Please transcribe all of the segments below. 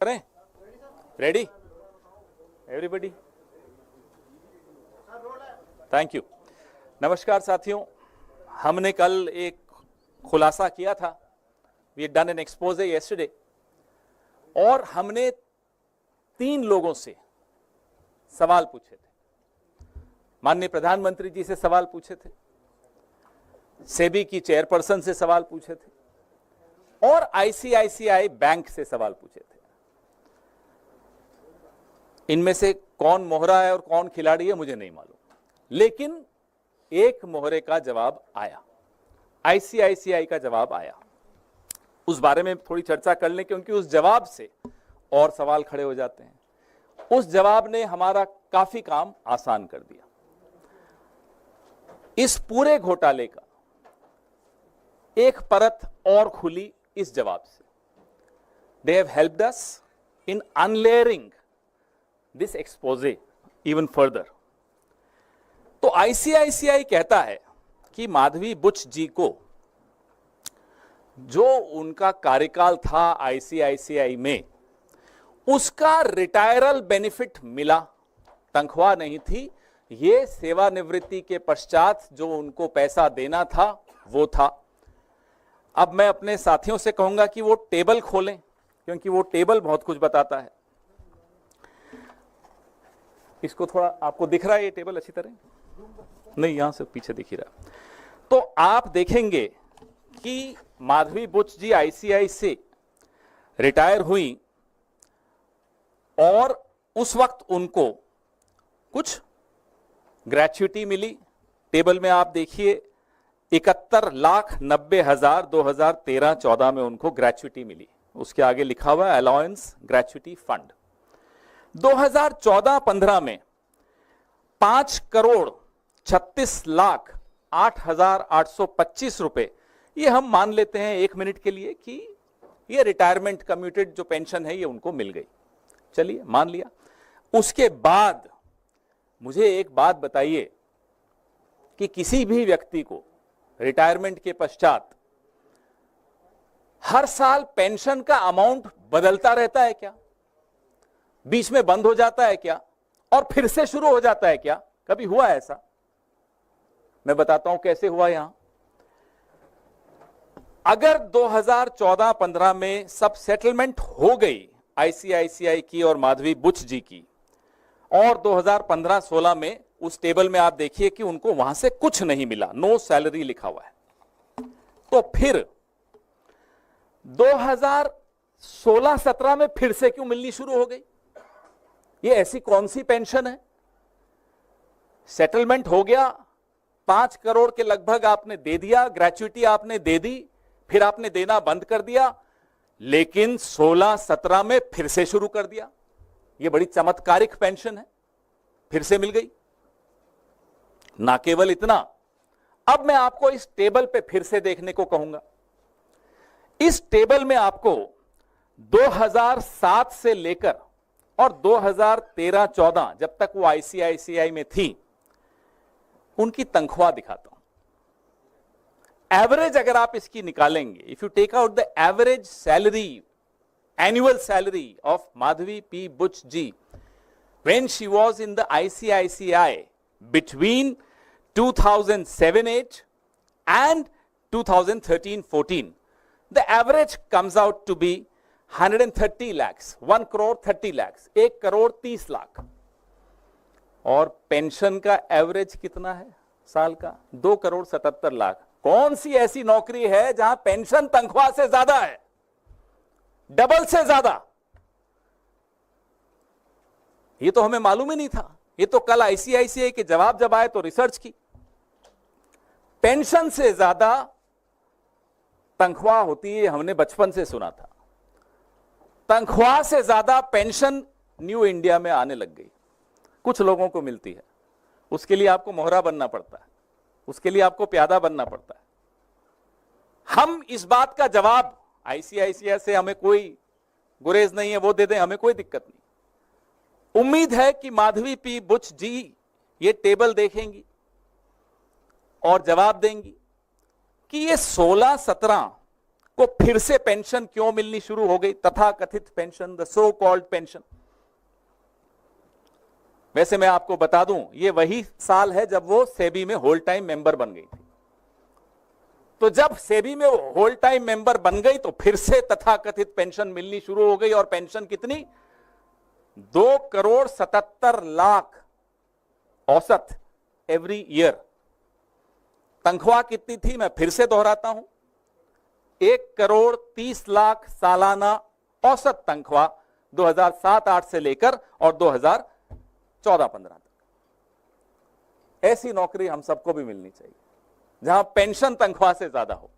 करें? Ready everybody? Thank you. नमस्कार साथियों, हमने कल एक खुलासा किया था, we had done an expose yesterday, और हमने 3 लोगों से सवाल पूछे थे। माननीय प्रधानमंत्री जी से सवाल पूछे थे, सेबी की चेयरपर्सन से सवाल पूछे थे, और आईसीआईसीआई बैंक से सवाल पूछे थे। इनमें से कौन मोहरा है और कौन खिलाड़ी है मुझे नहीं मालूम, लेकिन एक मोहरे का जवाब आया, आईसीआईसीआई का जवाब आया। उस बारे में थोड़ी चर्चा कर लें, क्योंकि उस जवाब से और सवाल खड़े हो जाते हैं। उस जवाब ने हमारा काफी काम आसान कर दिया। इस पूरे घोटाले का एक परत और खुली इस जवाब से। They have helped us in unlayering this exposé even further. तो आईसीआईसीआई कहता है कि माधवी बुच जी को जो उनका कार्यकाल था आईसीआईसीआई में, उसका रिटायरल बेनिफिट मिला, तनख्वाह नहीं थी। ये सेवानिवृत्ति के पश्चात जो उनको पैसा देना था वो था। अब मैं अपने साथियों से कहूंगा कि वो टेबल खोलें, क्योंकि वो टेबल बहुत कुछ बताता है। इसको थोड़ा, आपको दिख रहा है ये टेबल अच्छी तरह? नहीं, यहां से पीछे दिख ही रहा। तो आप देखेंगे कि माधवी बुच जी आईसीआई से रिटायर हुई और उस वक्त उनको कुछ ग्रेच्युटी मिली। टेबल में आप देखिए 71,90,000 2013-14 में उनको ग्रेच्युटी मिली। उसके आगे लिखा हुआ है अलाउंस ग्रेच्युटी फंड। 2014-15 में 5,36,08,825 रुपए, ये हम मान लेते हैं 1 मिनट के लिए कि ये रिटायरमेंट कम्यूटेड जो पेंशन है ये उनको मिल गई। चलिए, मान लिया। उसके बाद मुझे एक बात बताइए कि किसी भी व्यक्ति को रिटायरमेंट के पश्चात हर साल पेंशन का अमाउंट बदलता रहता है क्या? बीच में बंद हो जाता है क्या और फिर से शुरू हो जाता है क्या? कभी हुआ ऐसा? मैं बताता हूं कैसे हुआ। यहां अगर 2014-15 में सब सेटलमेंट हो गई आईसीआईसीआई की और माधवी बुच जी की, और 2015-16 में उस टेबल में आप देखिए कि उनको वहां से कुछ नहीं मिला, नो सैलरी लिखा हुआ है, तो फिर 2016-17 में फिर से क्यों मिलनी शुरू हो गई? ये ऐसी कौन सी पेंशन है? सेटलमेंट हो गया, 5 करोड़ के लगभग आपने दे दिया, ग्रेच्युटी आपने दे दी, फिर आपने देना बंद कर दिया, लेकिन 16-17 में फिर से शुरू कर दिया। ये बड़ी चमत्कारिक पेंशन है, फिर से मिल गई। ना केवल इतना, अब मैं आपको इस टेबल पे फिर से देखने को कहूंगा। इस टेबल में आपको 2007 से लेकर और 2013-14 जब तक वो आईसीआईसीआई में थी, उनकी तनख्वाह दिखाता हूं। एवरेज अगर आप इसकी निकालेंगे, if you take out the average salary, annual salary of Madhavi P. Buch ji when she was in the ICICI between 2007-8 and 2013-14, the average comes out to be 130 lakhs, 1 crore 30 lakhs, 1 crore 30 lakh. और pension का average कितना है साल का? 2 करोड़ 77 लाख। कौन सी ऐसी नौकरी है जहां पेंशन तनख्वाह से ज्यादा है, डबल से ज्यादा? ये तो हमें मालूम ही नहीं था। ये तो कल आईसीआईसीआई के जवाब जब आए तो रिसर्च की। पेंशन से ज्यादा तनख्वाह होती है, हमने बचपन से सुना था। तनख्वाह से ज्यादा पेंशन न्यू इंडिया में आने लग गई। कुछ लोगों को मिलती है, उसके लिए आपको मोहरा बनना पड़ता है, उसके लिए आपको प्यादा बनना पड़ता है। हम इस बात का जवाब, आईसीआईसीआई से हमें कोई गुरेज नहीं है, वो दे दें, हमें कोई दिक्कत नहीं। उम्मीद है कि माधवी पी बुच जी ये टेबल देखेंगी और जवाब देंगी कि ये 16-17 को फिर से पेंशन क्यों मिलनी शुरू हो गई, तथाकथित pension, the so called pension. वैसे मैं आपको बता दूं, ये वही साल है जब वो सेबी में होल टाइम मेंबर बन गई थी। तो जब सेबी में होल टाइम मेंबर बन गई तो फिर से तथाकथित पेंशन मिलनी शुरू हो गई। और पेंशन कितनी, 2,77,00,000 औसत एवरी ईयर। तनख्वाह कितनी थी, मैं फिर से दोहराता हूं, 1,30,00,000 सालाना औसत तनख्वाह 2007-8 से लेकर और 2014-15 तक। ऐसी नौकरी हम सबको भी मिलनी चाहिए जहां पेंशन तनख्वाह से ज्यादा हो।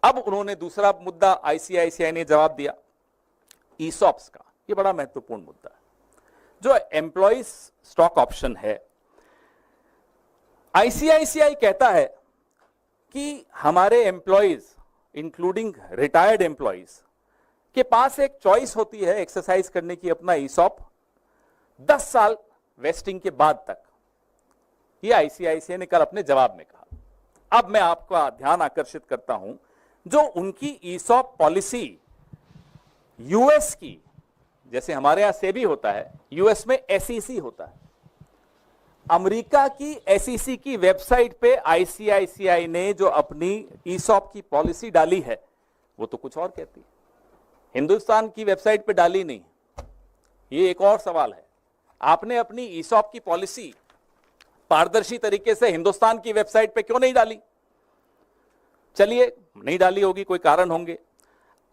अब उन्होंने दूसरा मुद्दा आईसीआईसीआई ने जवाब दिया ईसॉप्स का। यह बड़ा महत्वपूर्ण मुद्दा है। जो एम्प्लॉइज स्टॉक ऑप्शन है, आईसीआईसीआई कहता है कि हमारे एम्प्लॉइज इंक्लूडिंग रिटायर्ड एम्प्लॉइज के पास एक चॉइस होती है एक्सरसाइज करने की अपना ईसॉप 10 साल वेस्टिंग के बाद तक। यह आईसीआईसीआई ने कल अपने जवाब में कहा। अब मैं आपका ध्यान आकर्षित करता हूं, जो उनकी ईसॉप पॉलिसी यूएस की, जैसे हमारे यहां सेबी होता है, यूएस में एसईसी होता है। अमेरिका की एसईसी की वेबसाइट पे आईसीआईसीआई ने जो अपनी ईसॉप की पॉलिसी डाली है वो तो कुछ और कहती है, हिंदुस्तान की वेबसाइट पे डाली नहीं। ये एक और सवाल है, आपने अपनी ईसॉप की पॉलिसी पारदर्शी तरीके से हिंदुस्तान की वेबसाइट पे क्यों नहीं डाली? चलिए, नहीं डाली होगी, कोई कारण होंगे।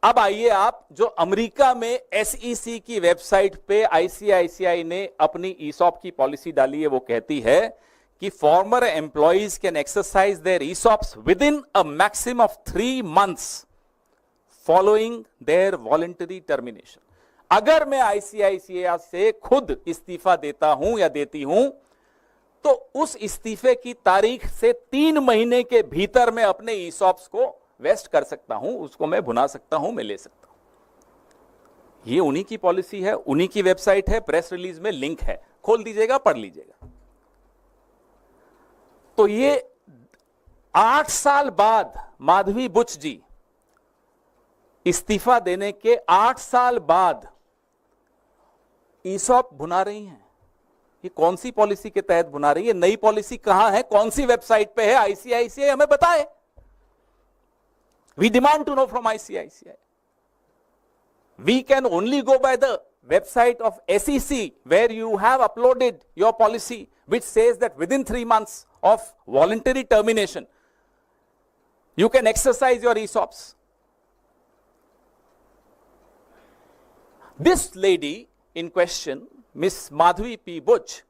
अब आइए आप, जो अमेरिका में एसईसी की वेबसाइट पे आईसीआईसीआई ने अपनी ईसॉप की पॉलिसी डाली है, वो कहती है कि former employees can exercise their ESOPs within a maximum of 3 months following their voluntary termination. अगर मैं आईसीआईसीआई से खुद इस्तीफा देता हूं या देती हूं, तो उस इस्तीफे की तारीख से 3 महीने के भीतर मैं अपने ईसॉप्स को वेस्ट कर सकता हूं, उसको मैं भुना सकता हूं, मैं ले सकता हूं। ये उन्हीं की पॉलिसी है, उन्हीं की वेबसाइट है, प्रेस रिलीज में लिंक है, खोल दीजिएगा, पढ़ लीजिएगा। तो ये 8 साल बाद माधवी बुच जी इस्तीफा देने के 8 साल बाद ईसॉप भुना रही हैं। ये कौन सी पॉलिसी के तहत भुना रही है? नई पॉलिसी कहां है, कौन सी वेबसाइट पे है? आईसीआईसीआई हमें बताए। We demand to know from ICICI. We can only go by the website of SEC, where you have uploaded your policy, which says that within 3 months of voluntary termination, you can exercise your ESOPs. This lady in question, Miss Madhvi P. Buch,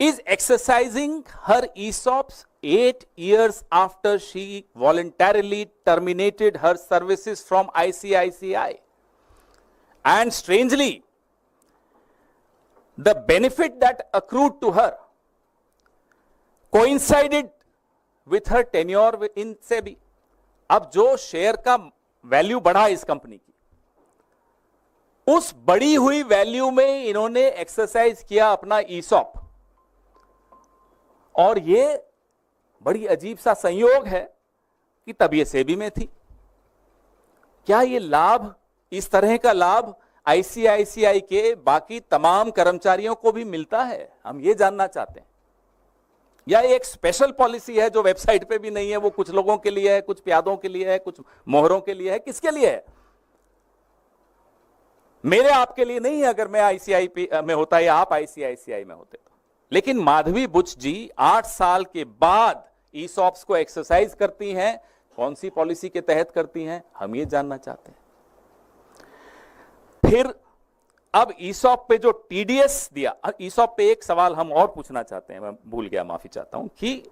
is exercising her ESOPs 8 years after she voluntarily terminated her services from ICICI. And strangely, the benefit that accrued to her coincided with her tenure in SEBI. अब जो share का value बढ़ा इस company की, उस बढ़ी हुई value में इन्होंने एक्सरसाइज किया अपना ईसॉप। और ये बड़ी अजीब सा संयोग है कि तब ये सेबी में थी। क्या ये लाभ, इस तरह का लाभ आईसीआईसीआई के बाकी तमाम कर्मचारियों को भी मिलता है? हम ये जानना चाहते हैं। या एक स्पेशल पॉलिसी है जो वेबसाइट पे भी नहीं है, वो कुछ लोगों के लिए है, कुछ प्यादों के लिए है, कुछ मोहरों के लिए है, किसके लिए है? मेरे आपके लिए नहीं है। अगर मैं आईसीआई में होता या आप आईसीआईसीआई में होते तो। लेकिन माधवी बुच जी 8 साल के बाद ईसॉप्स को एक्सरसाइज करती हैं। कौन सी पॉलिसी के तहत करती हैं, हम ये जानना चाहते हैं। फिर अब ईसॉप पे जो टीडीएस दिया, ईसॉप पे एक सवाल हम और पूछना चाहते हैं, मैं भूल गया, माफी चाहता हूं, कि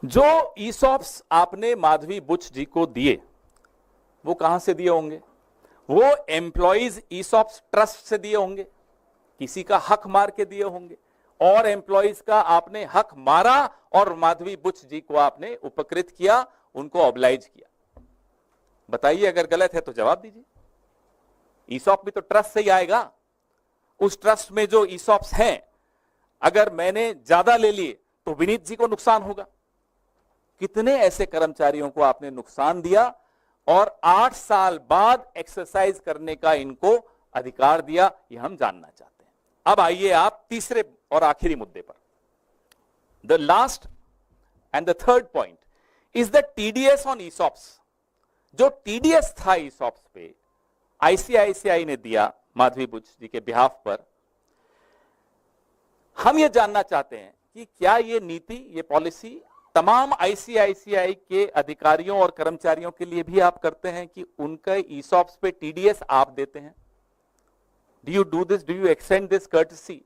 जो ईसॉप्स आपने माधवी बुच जी को दिए वो कहां से दिए होंगे? वो एम्प्लॉइज ईसॉप्स ट्रस्ट से दिए होंगे, किसी का हक मार के दिए होंगे, और एम्प्लॉइज का आपने हक मारा और माधवी बुच जी को आपने उपकृत किया, उनको ऑब्लाइज किया। बताइए, अगर गलत है तो जवाब दीजिए। ईसॉप भी तो ट्रस्ट से ही आएगा। उस ट्रस्ट में जो ईसॉप्स हैं, अगर मैंने ज्यादा ले लिए तो विनीत जी को नुकसान होगा, कितने ऐसे कर्मचारियों को आपने नुकसान दिया और 8 साल बाद एक्सरसाइज करने का इनको अधिकार दिया, यह हम जानना चाहते हैं। अब आइए आप तीसरे और आखिरी मुद्दे पर। The last and the third point is the TDS on ESOPs. जो टीडीएस था ईसॉप्स पे आईसीआईसीआई ने दिया माधवी बुच जी के बिहाफ पर, हम ये जानना चाहते हैं कि क्या ये नीति, ये पॉलिसी तमाम आईसीआईसीआई के अधिकारियों और कर्मचारियों के लिए भी आप करते हैं कि उनका ईसॉप्स पे टीडीएस आप देते हैं? Do you do this, do you extend this courtesy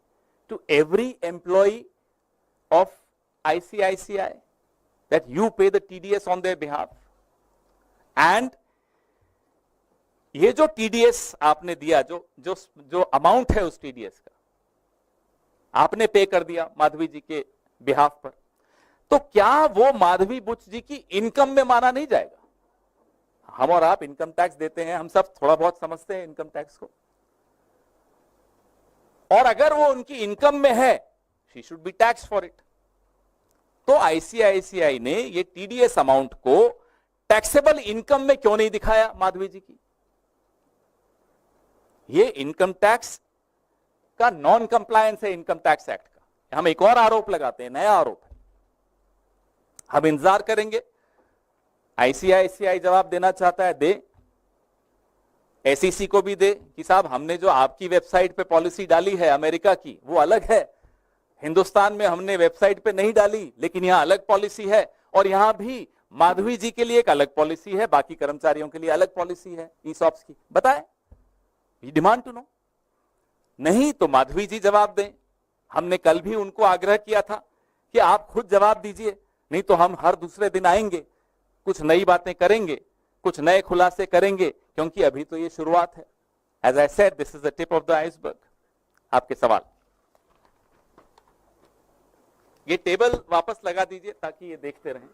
to every employee of ICICI that you pay the TDS on their behalf? And ये जो टीडीएस आपने दिया, जो अमाउंट है उस टीडीएस का आपने पे कर दिया माधवी जी के बिहाफ पर, तो क्या वो माधवी बुच जी की इनकम में माना नहीं जाएगा? हम और आप इनकम टैक्स देते हैं, हम सब थोड़ा बहुत समझते हैं इनकम टैक्स को, और अगर वो उनकी इनकम में है, she should be tax for it. तो आईसीआईसीआई ने ये टीडीएस अमाउंट को टैक्सेबल इनकम में क्यों नहीं दिखाया माधवी जी की? ये इनकम टैक्स का नॉन कंप्लायंस है इनकम टैक्स एक्ट का। हम एक और आरोप लगाते हैं, नया आरोप है। हम इंतजार करेंगे, आईसीआईसीआई जवाब देना चाहता है दे, एसईसी को भी दे कि साहब हमने जो आपकी वेबसाइट पे पॉलिसी डाली है अमेरिका की वो अलग है, हिंदुस्तान में हमने वेबसाइट पे नहीं डाली, लेकिन यहां अलग पॉलिसी है, और यहां भी माधवी जी के लिए एक अलग पॉलिसी है, बाकी कर्मचारियों के लिए अलग पॉलिसी है ईसॉप्स की। बताएं, वी डिमांड टू नो। नहीं तो माधवी जी जवाब दें। हमने कल भी उनको आग्रह किया था कि आप खुद जवाब दीजिए, नहीं तो हम हर दूसरे दिन आएंगे, कुछ नई बातें करेंगे, कुछ नए खुलासे करेंगे, क्योंकि अभी तो ये शुरुआत है। As I said, this is the tip of the iceberg. आपके सवाल, ये टेबल वापस लगा दीजिए ताकि ये देखते रहें।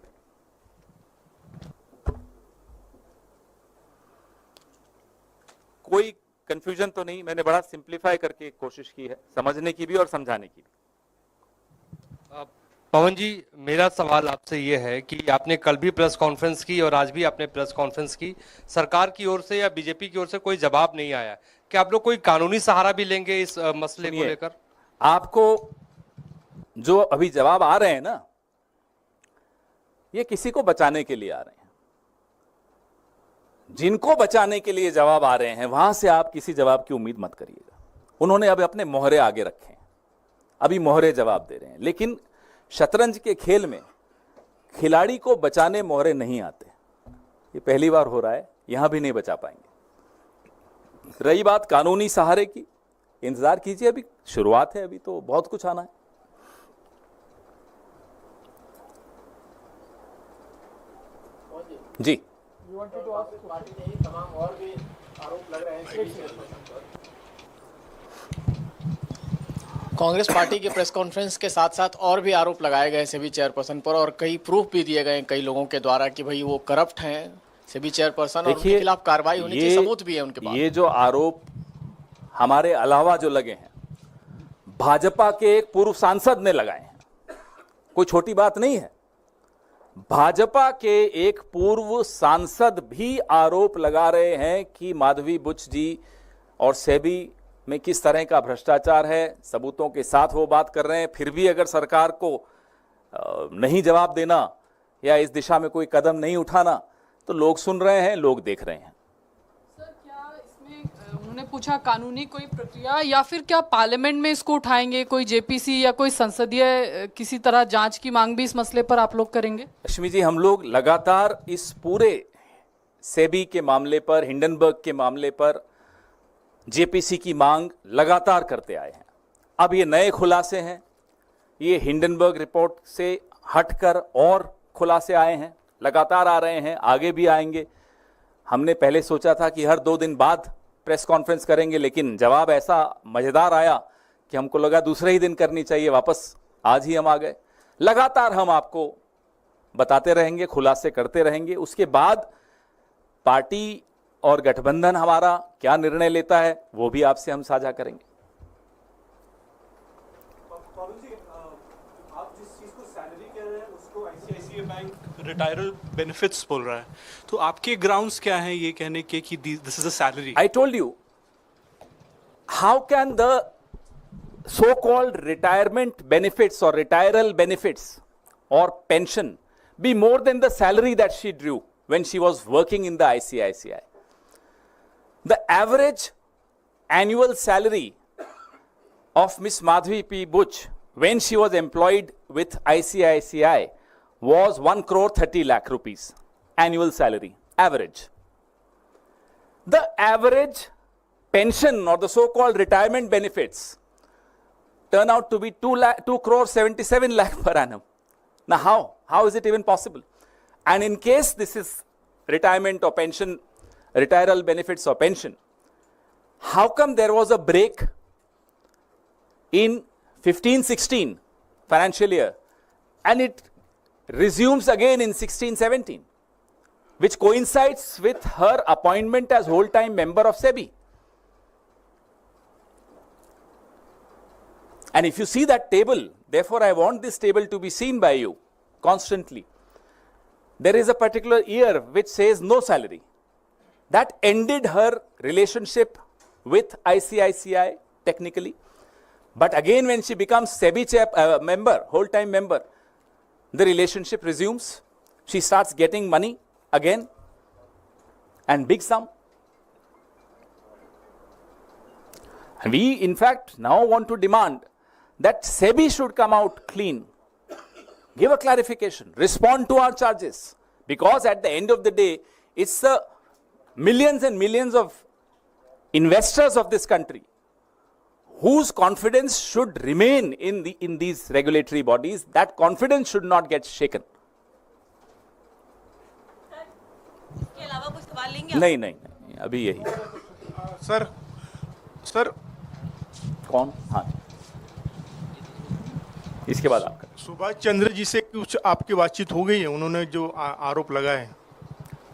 कोई कंफ्यूजन तो नहीं? मैंने बड़ा सिंप्लीफाई करके कोशिश की है समझने की भी और समझाने की भी। पवन जी, मेरा सवाल आपसे ये है कि आपने कल भी प्रेस कॉन्फ्रेंस की और आज भी आपने प्रेस कॉन्फ्रेंस की, सरकार की ओर से या बीजेपी की ओर से कोई जवाब नहीं आया। क्या आप लोग कोई कानूनी सहारा भी लेंगे इस मसले को लेकर? आपको जो अभी जवाब आ रहे हैं ना, ये किसी को बचाने के लिए आ रहे हैं। जिनको बचाने के लिए जवाब आ रहे हैं वहां से आप किसी जवाब की उम्मीद मत करिएगा। उन्होंने अभी अपने मोहरे आगे रखे हैं, अभी मोहरे जवाब दे रहे हैं, लेकिन शतरंज के खेल में खिलाड़ी को बचाने मोहरे नहीं आते। ये पहली बार हो रहा है, यहां भी नहीं बचा पाएंगे। रही बात कानूनी सहारे की, इंतजार कीजिए, अभी शुरुआत है, अभी तो बहुत कुछ आना है। जी, तमाम और भी आरोप लग रहे हैं कांग्रेस पार्टी के प्रेस कॉन्फ्रेंस के साथ साथ और भी आरोप लगाए गए सेबी चेयरपर्सन पर, और कई प्रूफ भी दिए गए कई लोगों के द्वारा कि भाई वो करप्ट हैं सेबी चेयरपर्सन, और उनके खिलाफ कार्रवाई होनी चाहिए, सबूत भी है उनके पास। ये जो आरोप हमारे अलावा जो लगे हैं, भाजपा के एक पूर्व सांसद ने लगाए हैं, कोई छोटी बात नहीं है। भाजपा के एक पूर्व सांसद भी आरोप लगा रहे हैं कि माधवी बुच जी और सेबी में किस तरह का भ्रष्टाचार है, सबूतों के साथ वो बात कर रहे हैं। फिर भी अगर सरकार को नहीं जवाब देना या इस दिशा में कोई कदम नहीं उठाना, तो लोग सुन रहे हैं, लोग देख रहे हैं। सर, क्या इसमें उन्होंने पूछा कानूनी कोई प्रक्रिया, या फिर क्या पार्लियामेंट में इसको उठाएंगे, कोई जेपीसी या कोई संसदीय किसी तरह जांच की मांग भी इस मसले पर आप लोग करेंगे? लक्ष्मी जी, हम लोग लगातार इस पूरे सेबी के मामले पर, हिंडनबर्ग के मामले पर जेपीसी की मांग लगातार करते आए हैं। अब ये नए खुलासे हैं, ये हिंडनबर्ग रिपोर्ट से हटकर और खुलासे आए हैं, लगातार आ रहे हैं, आगे भी आएंगे। हमने पहले सोचा था कि हर 2 दिन बाद प्रेस कॉन्फ्रेंस करेंगे, लेकिन जवाब ऐसा मजेदार आया कि हमको लगा दूसरे ही दिन करनी चाहिए, वापस आज ही हम आ गए। लगातार हम आपको बताते रहेंगे, खुलासे करते रहेंगे। उसके बाद पार्टी और गठबंधन हमारा क्या निर्णय लेता है वो भी आपसे हम साझा करेंगे। आप जिस चीज को सैलरी कह रहे हैं उसको आईसीआईसीआई बैंक रिटायरल बेनिफिट्स बोल रहा है, तो आपके ग्राउंड्स क्या हैं ये कहने के कि this is a salary? I told you, how can the so-called retirement benefits or retiral benefits or pension be more than the salary that she drew when she was working in the ICICI? The average annual salary of Miss Madhavi P. Buch when she was employed with ICICI was 1 crore 30 lakh rupees annual salary, average. The average pension or the so-called retirement benefits turn out to be 2 crore 77 lakh per annum. Now how is it even possible? And in case this is retirement or pension, retiral benefits or pension, how come there was a break in 15-16 financial year and it resumes again in 16-17, which coincides with her appointment as whole-time member of SEBI? And if you see that table, therefore I want this table to be seen by you constantly. There is a particular year which says no salary. That ended her relationship with ICICI technically. But again, when she becomes SEBI member, whole-time member, the relationship resumes. She starts getting money again, and big sum. And we, in fact, now want to demand that SEBI should come out clean, give a clarification, respond to our charges, because at the end of the day, it's the millions and millions of investors of this country whose confidence should remain in these regulatory bodies. That confidence should not get shaken. इसके अलावा कुछ सवाल लेंगे? नहीं, अभी यही. Sir कौन? हाँ, इसके बाद आपका. सुभाष चंद्र जी से कुछ आपकी बातचीत हो गई है? उन्होंने जो आरोप लगाए हैं,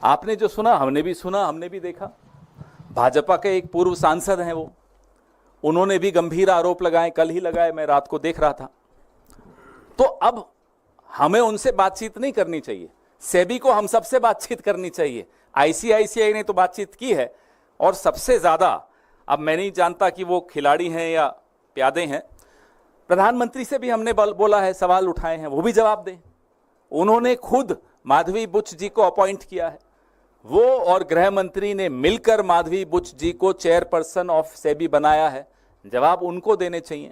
आपने जो सुना, हमने भी देखा. भाजपा के एक पूर्व सांसद हैं वो, उन्होंने भी गंभीर आरोप लगाए, कल ही लगाए, मैं रात को देख रहा था. तो अब हमें उनसे बातचीत नहीं करनी चाहिए, सेबी को हम सबसे बातचीत करनी चाहिए. आईसीआईसीआई ने तो बातचीत की है, और सबसे ज्यादा, अब मैं नहीं जानता कि वो खिलाड़ी हैं या प्यादे हैं, प्रधानमंत्री से भी हमने बोला है, सवाल उठाए हैं, वो भी जवाब दें. उन्होंने खुद माधवी बुच जी को अपॉइंट किया है, वो और गृह मंत्री ने मिलकर माधवी बुच जी को चेयरपर्सन ऑफ सेबी बनाया है. जवाब उनको देने चाहिए.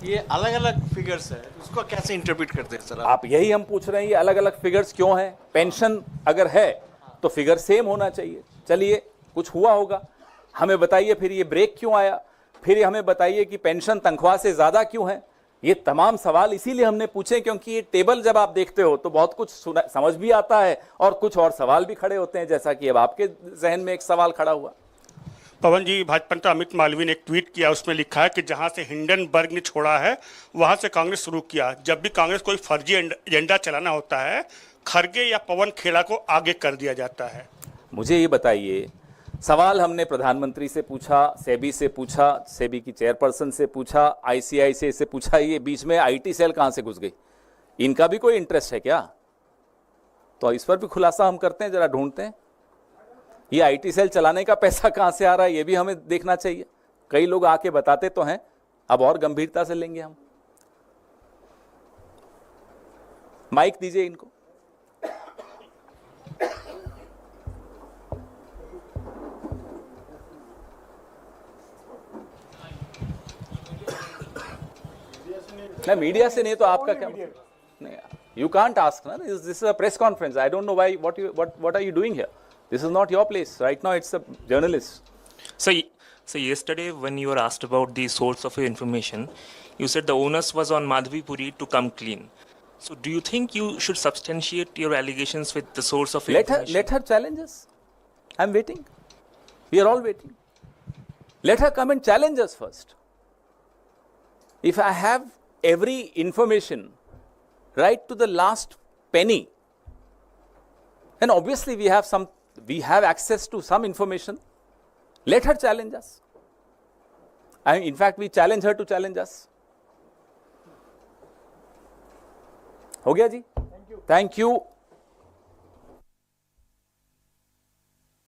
ये अलग अलग फिगर्स है, उसको कैसे इंटरप्रेट करते हैं सर आप? यही हम पूछ रहे हैं, ये अलग अलग फिगर्स क्यों हैं? पेंशन अगर है तो फिगर सेम होना चाहिए. चलिए, कुछ हुआ होगा, हमें बताइए. फिर ये ब्रेक क्यों आया? फिर हमें बताइए कि पेंशन तनख्वाह से ज्यादा क्यों है? ये तमाम सवाल इसीलिए हमने पूछे क्योंकि ये टेबल जब आप देखते हो तो बहुत कुछ समझ भी आता है और कुछ और सवाल भी खड़े होते हैं, जैसा कि अब आपके जहन में एक सवाल खड़ा हुआ. पवन जी, भाजपा नेता अमित मालवीय ने एक ट्वीट किया, उसमें लिखा है कि जहां से हिंडनबर्ग ने छोड़ा है वहां से कांग्रेस शुरू किया. जब भी कांग्रेस कोई फर्जी एजेंडा चलाना होता है, खरगे या पवन खेड़ा को आगे कर दिया जाता है. मुझे ये बताइए, सवाल हमने प्रधानमंत्री से पूछा, सेबी से पूछा, सेबी की चेयरपर्सन से पूछा, आईसीआईसीआई से पूछा, ये बीच में आईटी सेल कहां से घुस गई? इनका भी कोई इंटरेस्ट है क्या? तो इस पर भी खुलासा हम करते हैं, जरा ढूंढते हैं. ये आईटी सेल चलाने का पैसा कहां से आ रहा है, ये भी हमें देखना चाहिए. कई लोग आके बताते तो हैं, अब और गंभीरता से लेंगे हम. माइक दीजिए इनको. नहीं, मीडिया से नहीं तो आपका क्या मतलब? नहीं, यू कांट आस्क ना. This is a press conference. I don't know why, what are you doing here? This is not your place. Right now, it's a journalist. So yesterday when you were asked about the source of your information, you said the onus was on Madhavi Puri to come clean. So do you think you should substantiate your allegations with the source of your information? Let her challenge us. I'm waiting. We are all waiting. Let her come and challenge us first. If I have every information right to the last penny, then obviously we have access to some information. Let her challenge us. In fact, we challenge her to challenge us. हो गया जी, thank you.